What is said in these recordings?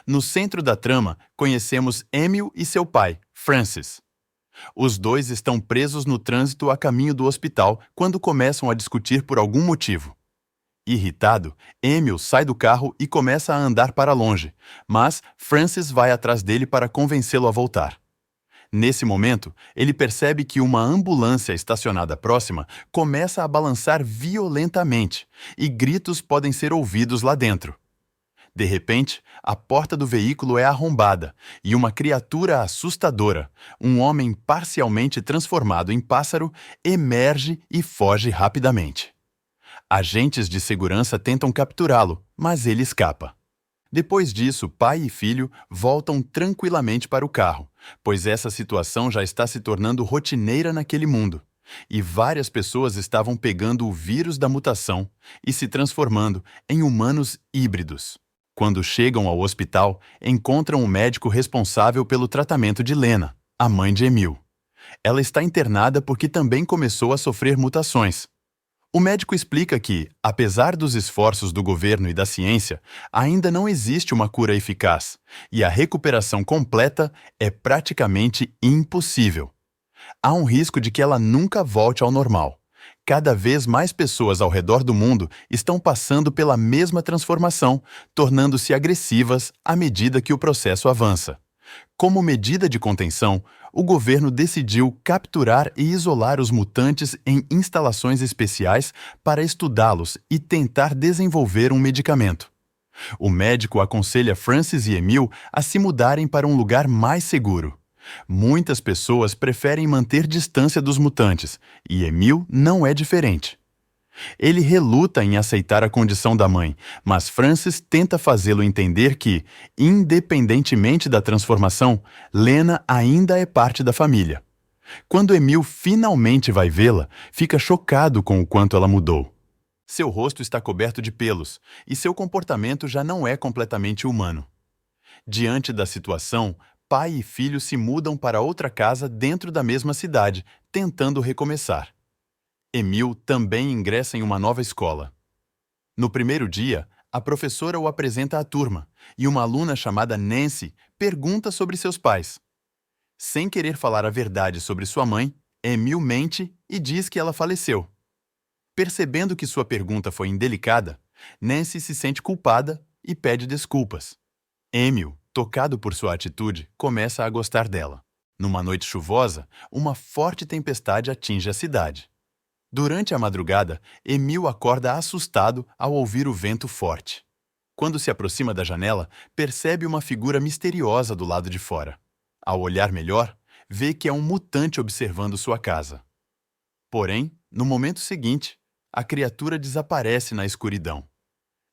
No centro da trama, conhecemos Emil e seu pai, Francis. Os dois estão presos no trânsito a caminho do hospital quando começam a discutir por algum motivo. Irritado, Emil sai do carro e começa a andar para longe, mas Francis vai atrás dele para convencê-lo a voltar. Nesse momento, ele percebe que uma ambulância estacionada próxima começa a balançar violentamente e gritos podem ser ouvidos lá dentro. De repente, a porta do veículo é arrombada e uma criatura assustadora, um homem parcialmente transformado em pássaro, emerge e foge rapidamente. Agentes de segurança tentam capturá-lo, mas ele escapa. Depois disso, pai e filho voltam tranquilamente para o carro, pois essa situação já está se tornando rotineira naquele mundo, e várias pessoas estavam pegando o vírus da mutação e se transformando em humanos híbridos. Quando chegam ao hospital, encontram o médico responsável pelo tratamento de Lena, a mãe de Emil. Ela está internada porque também começou a sofrer mutações. O médico explica que, apesar dos esforços do governo e da ciência, ainda não existe uma cura eficaz, e a recuperação completa é praticamente impossível. Há um risco de que ela nunca volte ao normal. Cada vez mais pessoas ao redor do mundo estão passando pela mesma transformação, tornando-se agressivas à medida que o processo avança. Como medida de contenção, o governo decidiu capturar e isolar os mutantes em instalações especiais para estudá-los e tentar desenvolver um medicamento. O médico aconselha Francis e Emil a se mudarem para um lugar mais seguro. Muitas pessoas preferem manter distância dos mutantes, e Emil não é diferente. Ele reluta em aceitar a condição da mãe, mas Francis tenta fazê-lo entender que, independentemente da transformação, Lena ainda é parte da família. Quando Emil finalmente vai vê-la, fica chocado com o quanto ela mudou. Seu rosto está coberto de pelos, e seu comportamento já não é completamente humano. Diante da situação, pai e filho se mudam para outra casa dentro da mesma cidade, tentando recomeçar. Emil também ingressa em uma nova escola. No primeiro dia, a professora o apresenta à turma, e uma aluna chamada Nancy pergunta sobre seus pais. Sem querer falar a verdade sobre sua mãe, Emil mente e diz que ela faleceu. Percebendo que sua pergunta foi indelicada, Nancy se sente culpada e pede desculpas. Emil, tocado por sua atitude, começa a gostar dela. Numa noite chuvosa, uma forte tempestade atinge a cidade. Durante a madrugada, Emil acorda assustado ao ouvir o vento forte. Quando se aproxima da janela, percebe uma figura misteriosa do lado de fora. Ao olhar melhor, vê que é um mutante observando sua casa. Porém, no momento seguinte, a criatura desaparece na escuridão.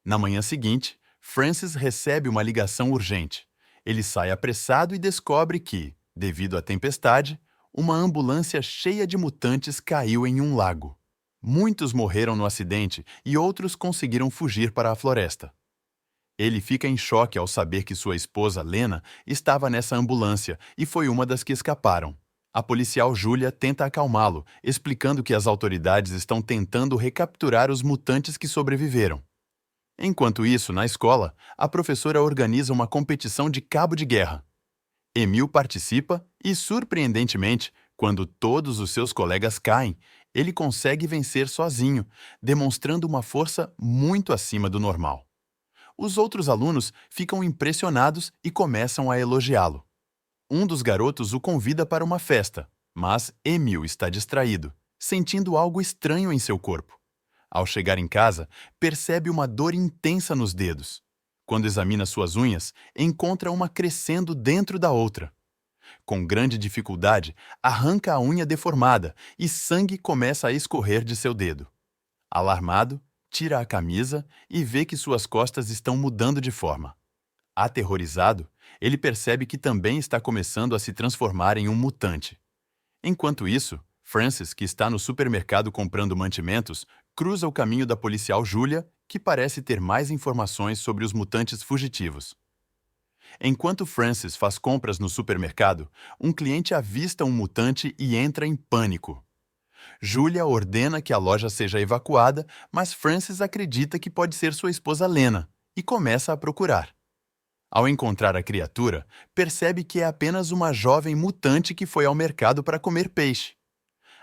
Na manhã seguinte, Francis recebe uma ligação urgente. Ele sai apressado e descobre que, devido à tempestade, uma ambulância cheia de mutantes caiu em um lago. Muitos morreram no acidente e outros conseguiram fugir para a floresta. Ele fica em choque ao saber que sua esposa, Lena, estava nessa ambulância e foi uma das que escaparam. A policial Julia tenta acalmá-lo, explicando que as autoridades estão tentando recapturar os mutantes que sobreviveram. Enquanto isso, na escola, a professora organiza uma competição de cabo de guerra. Emil participa e, surpreendentemente, quando todos os seus colegas caem, ele consegue vencer sozinho, demonstrando uma força muito acima do normal. Os outros alunos ficam impressionados e começam a elogiá-lo. Um dos garotos o convida para uma festa, mas Emil está distraído, sentindo algo estranho em seu corpo. Ao chegar em casa, percebe uma dor intensa nos dedos. Quando examina suas unhas, encontra uma crescendo dentro da outra. Com grande dificuldade, arranca a unha deformada e sangue começa a escorrer de seu dedo. Alarmado, tira a camisa e vê que suas costas estão mudando de forma. Aterrorizado, ele percebe que também está começando a se transformar em um mutante. Enquanto isso, Francis, que está no supermercado comprando mantimentos, cruza o caminho da policial Julia, que parece ter mais informações sobre os mutantes fugitivos. Enquanto Francis faz compras no supermercado, um cliente avista um mutante e entra em pânico. Julia ordena que a loja seja evacuada, mas Francis acredita que pode ser sua esposa Lena e começa a procurar. Ao encontrar a criatura, percebe que é apenas uma jovem mutante que foi ao mercado para comer peixe.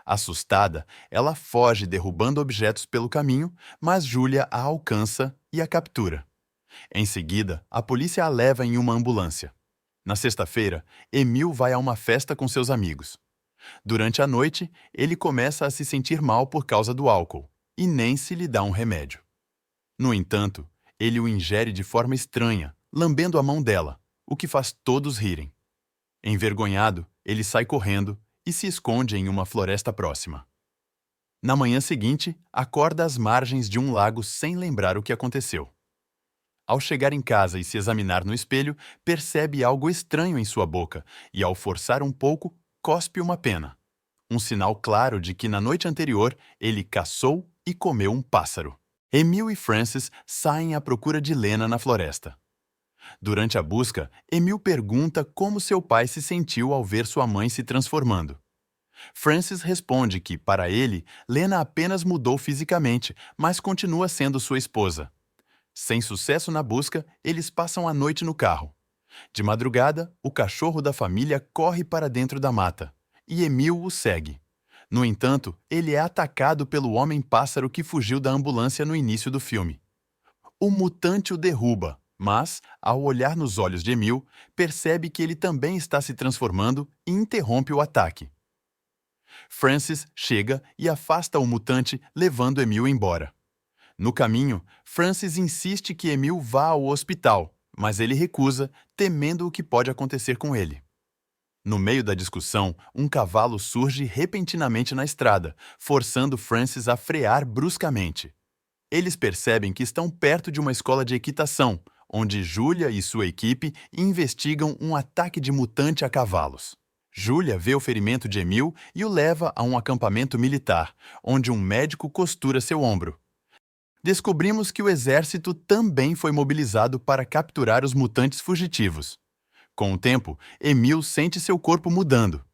Assustada, ela foge derrubando objetos pelo caminho, mas Julia a alcança e a captura. Em seguida, a polícia a leva em uma ambulância. Na sexta-feira, Emil vai a uma festa com seus amigos. Durante a noite, ele começa a se sentir mal por causa do álcool, e Nancy lhe dá um remédio. No entanto, ele o ingere de forma estranha, lambendo a mão dela, o que faz todos rirem. Envergonhado, ele sai correndo e se esconde em uma floresta próxima. Na manhã seguinte, acorda às margens de um lago sem lembrar o que aconteceu. Ao chegar em casa e se examinar no espelho, percebe algo estranho em sua boca e, ao forçar um pouco, cospe uma pena. Um sinal claro de que na noite anterior ele caçou e comeu um pássaro. Emil e Frances saem à procura de Lena na floresta. Durante a busca, Emil pergunta como seu pai se sentiu ao ver sua mãe se transformando. Frances responde que, para ele, Lena apenas mudou fisicamente, mas continua sendo sua esposa. Sem sucesso na busca, eles passam a noite no carro. De madrugada, o cachorro da família corre para dentro da mata, e Emil o segue. No entanto, ele é atacado pelo homem-pássaro que fugiu da ambulância no início do filme. O mutante o derruba, mas, ao olhar nos olhos de Emil, percebe que ele também está se transformando e interrompe o ataque. Frances chega e afasta o mutante, levando Emil embora. No caminho, Frances insiste que Emil vá ao hospital, mas ele recusa, temendo o que pode acontecer com ele. No meio da discussão, um cavalo surge repentinamente na estrada, forçando Frances a frear bruscamente. Eles percebem que estão perto de uma escola de equitação, onde Julia e sua equipe investigam um ataque de mutante a cavalos. Julia vê o ferimento de Emil e o leva a um acampamento militar, onde um médico costura seu ombro. Descobrimos que o exército também foi mobilizado para capturar os mutantes fugitivos. Com o tempo, Emil sente seu corpo mudando.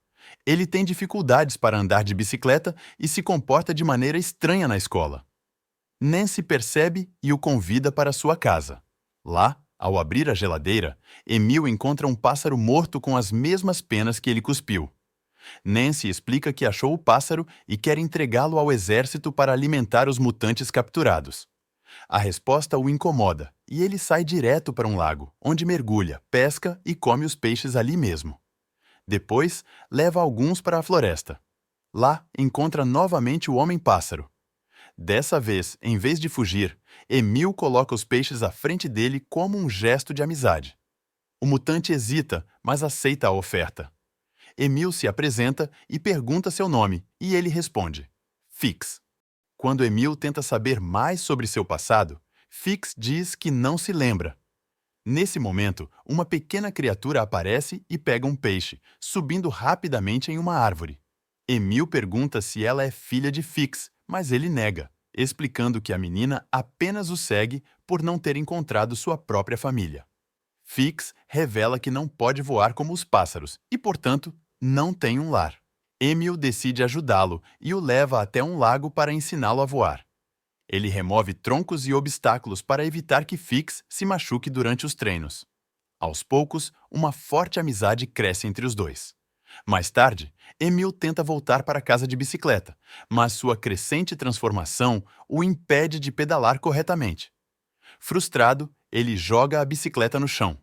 Ele tem dificuldades para andar de bicicleta e se comporta de maneira estranha na escola. Nancy percebe e o convida para sua casa. Lá, ao abrir a geladeira, Emil encontra um pássaro morto com as mesmas penas que ele cuspiu. Nancy explica que achou o pássaro e quer entregá-lo ao exército para alimentar os mutantes capturados. A resposta o incomoda e ele sai direto para um lago, onde mergulha, pesca e come os peixes ali mesmo. Depois, leva alguns para a floresta. Lá, encontra novamente o homem-pássaro. Dessa vez, em vez de fugir, Emil coloca os peixes à frente dele como um gesto de amizade. O mutante hesita, mas aceita a oferta. Emil se apresenta e pergunta seu nome, e ele responde: Fix. Quando Emil tenta saber mais sobre seu passado, Fix diz que não se lembra. Nesse momento, uma pequena criatura aparece e pega um peixe, subindo rapidamente em uma árvore. Emil pergunta se ela é filha de Fix, mas ele nega, explicando que a menina apenas o segue por não ter encontrado sua própria família. Fix revela que não pode voar como os pássaros e, portanto, não tem um lar. Emil decide ajudá-lo e o leva até um lago para ensiná-lo a voar. Ele remove troncos e obstáculos para evitar que Fix se machuque durante os treinos. Aos poucos, uma forte amizade cresce entre os dois. Mais tarde, Emil tenta voltar para casa de bicicleta, mas sua crescente transformação o impede de pedalar corretamente. Frustrado, ele joga a bicicleta no chão.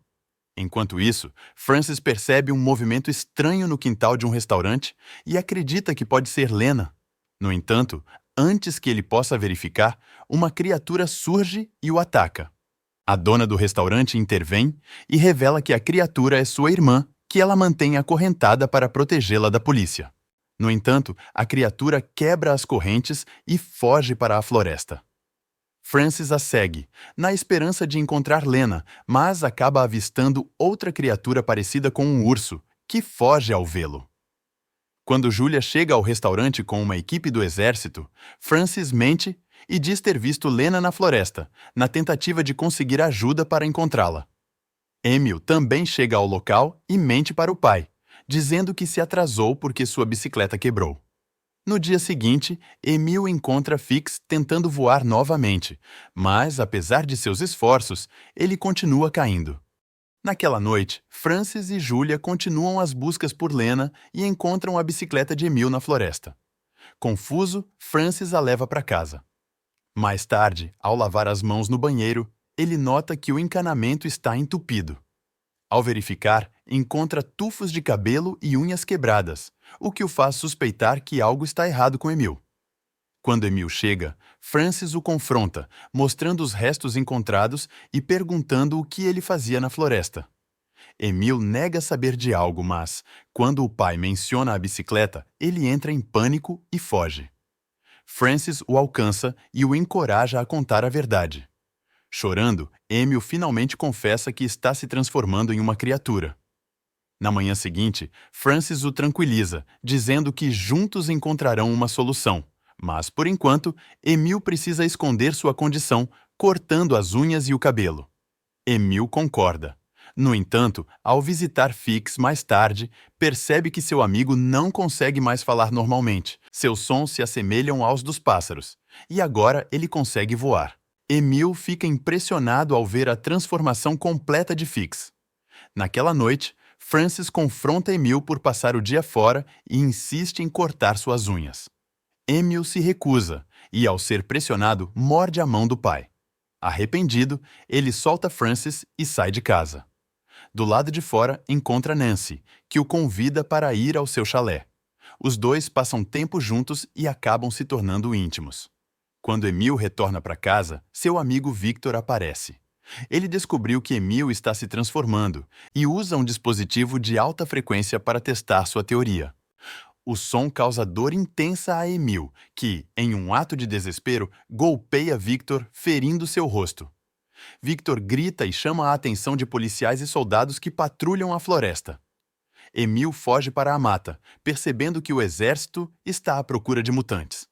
Enquanto isso, Frances percebe um movimento estranho no quintal de um restaurante e acredita que pode ser Lena. No entanto, antes que ele possa verificar, uma criatura surge e o ataca. A dona do restaurante intervém e revela que a criatura é sua irmã, que ela mantém acorrentada para protegê-la da polícia. No entanto, a criatura quebra as correntes e foge para a floresta. Frances a segue, na esperança de encontrar Lena, mas acaba avistando outra criatura parecida com um urso, que foge ao vê-lo. Quando Julia chega ao restaurante com uma equipe do exército, Frances mente e diz ter visto Lena na floresta, na tentativa de conseguir ajuda para encontrá-la. Emil também chega ao local e mente para o pai, dizendo que se atrasou porque sua bicicleta quebrou. No dia seguinte, Emil encontra Fix tentando voar novamente, mas, apesar de seus esforços, ele continua caindo. Naquela noite, Francis e Julia continuam as buscas por Lena e encontram a bicicleta de Emil na floresta. Confuso, Francis a leva para casa. Mais tarde, ao lavar as mãos no banheiro, ele nota que o encanamento está entupido. Ao verificar, encontra tufos de cabelo e unhas quebradas, o que o faz suspeitar que algo está errado com Emil. Quando Emil chega, Francis o confronta, mostrando os restos encontrados e perguntando o que ele fazia na floresta. Emil nega saber de algo, mas, quando o pai menciona a bicicleta, ele entra em pânico e foge. Francis o alcança e o encoraja a contar a verdade. Chorando, Emil finalmente confessa que está se transformando em uma criatura. Na manhã seguinte, Francis o tranquiliza, dizendo que juntos encontrarão uma solução. Mas, por enquanto, Emil precisa esconder sua condição, cortando as unhas e o cabelo. Emil concorda. No entanto, ao visitar Fix mais tarde, percebe que seu amigo não consegue mais falar normalmente. Seus sons se assemelham aos dos pássaros, e agora ele consegue voar. Emil fica impressionado ao ver a transformação completa de Fix. Naquela noite, Francis confronta Emil por passar o dia fora e insiste em cortar suas unhas. Emil se recusa e, ao ser pressionado, morde a mão do pai. Arrependido, ele solta Francis e sai de casa. Do lado de fora, encontra Nancy, que o convida para ir ao seu chalé. Os dois passam tempo juntos e acabam se tornando íntimos. Quando Emil retorna para casa, seu amigo Victor aparece. Ele descobriu que Emil está se transformando e usa um dispositivo de alta frequência para testar sua teoria. O som causa dor intensa a Emil, que, em um ato de desespero, golpeia Victor, ferindo seu rosto. Victor grita e chama a atenção de policiais e soldados que patrulham a floresta. Emil foge para a mata, percebendo que o exército está à procura de mutantes.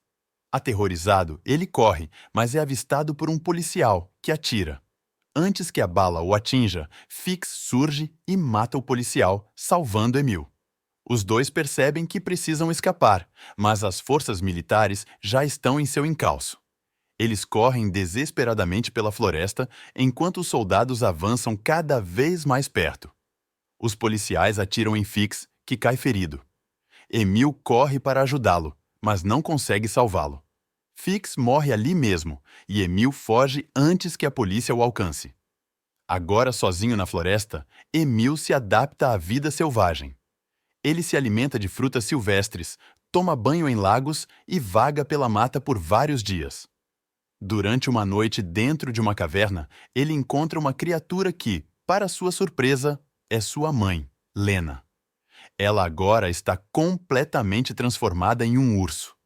Aterrorizado, ele corre, mas é avistado por um policial, que atira. Antes que a bala o atinja, Fix surge e mata o policial, salvando Emil. Os dois percebem que precisam escapar, mas as forças militares já estão em seu encalço. Eles correm desesperadamente pela floresta enquanto os soldados avançam cada vez mais perto. Os policiais atiram em Fix, que cai ferido. Emil corre para ajudá-lo, mas não consegue salvá-lo. Fix morre ali mesmo e Emil foge antes que a polícia o alcance. Agora sozinho na floresta, Emil se adapta à vida selvagem. Ele se alimenta de frutas silvestres, toma banho em lagos e vaga pela mata por vários dias. Durante uma noite dentro de uma caverna, ele encontra uma criatura que, para sua surpresa, é sua mãe, Lena. Ela agora está completamente transformada em um urso.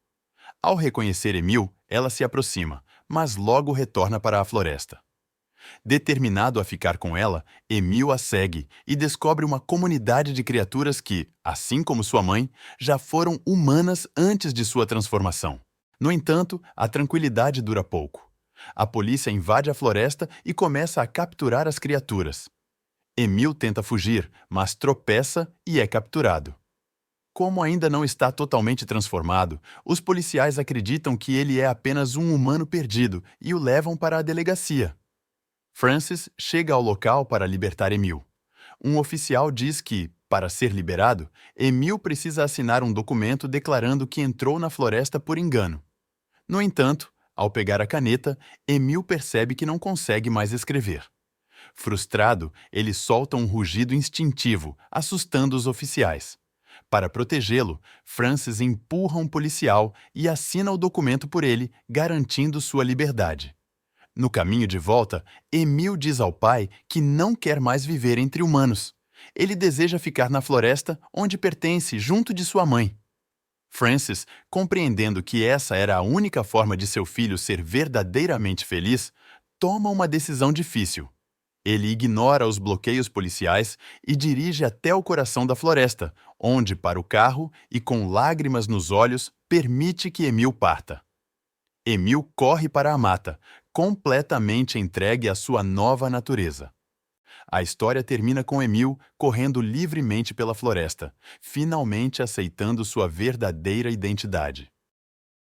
Ao reconhecer Emil, ela se aproxima, mas logo retorna para a floresta. Determinado a ficar com ela, Emil a segue e descobre uma comunidade de criaturas que, assim como sua mãe, já foram humanas antes de sua transformação. No entanto, a tranquilidade dura pouco. A polícia invade a floresta e começa a capturar as criaturas. Emil tenta fugir, mas tropeça e é capturado. Como ainda não está totalmente transformado, os policiais acreditam que ele é apenas um humano perdido e o levam para a delegacia. Francis chega ao local para libertar Emil. Um oficial diz que, para ser liberado, Emil precisa assinar um documento declarando que entrou na floresta por engano. No entanto, ao pegar a caneta, Emil percebe que não consegue mais escrever. Frustrado, ele solta um rugido instintivo, assustando os oficiais. Para protegê-lo, Francis empurra um policial e assina o documento por ele, garantindo sua liberdade. No caminho de volta, Emil diz ao pai que não quer mais viver entre humanos. Ele deseja ficar na floresta onde pertence, junto de sua mãe. Francis, compreendendo que essa era a única forma de seu filho ser verdadeiramente feliz, toma uma decisão difícil. Ele ignora os bloqueios policiais e dirige até o coração da floresta, onde para o carro e com lágrimas nos olhos, permite que Emil parta. Emil corre para a mata, completamente entregue à sua nova natureza. A história termina com Emil correndo livremente pela floresta, finalmente aceitando sua verdadeira identidade.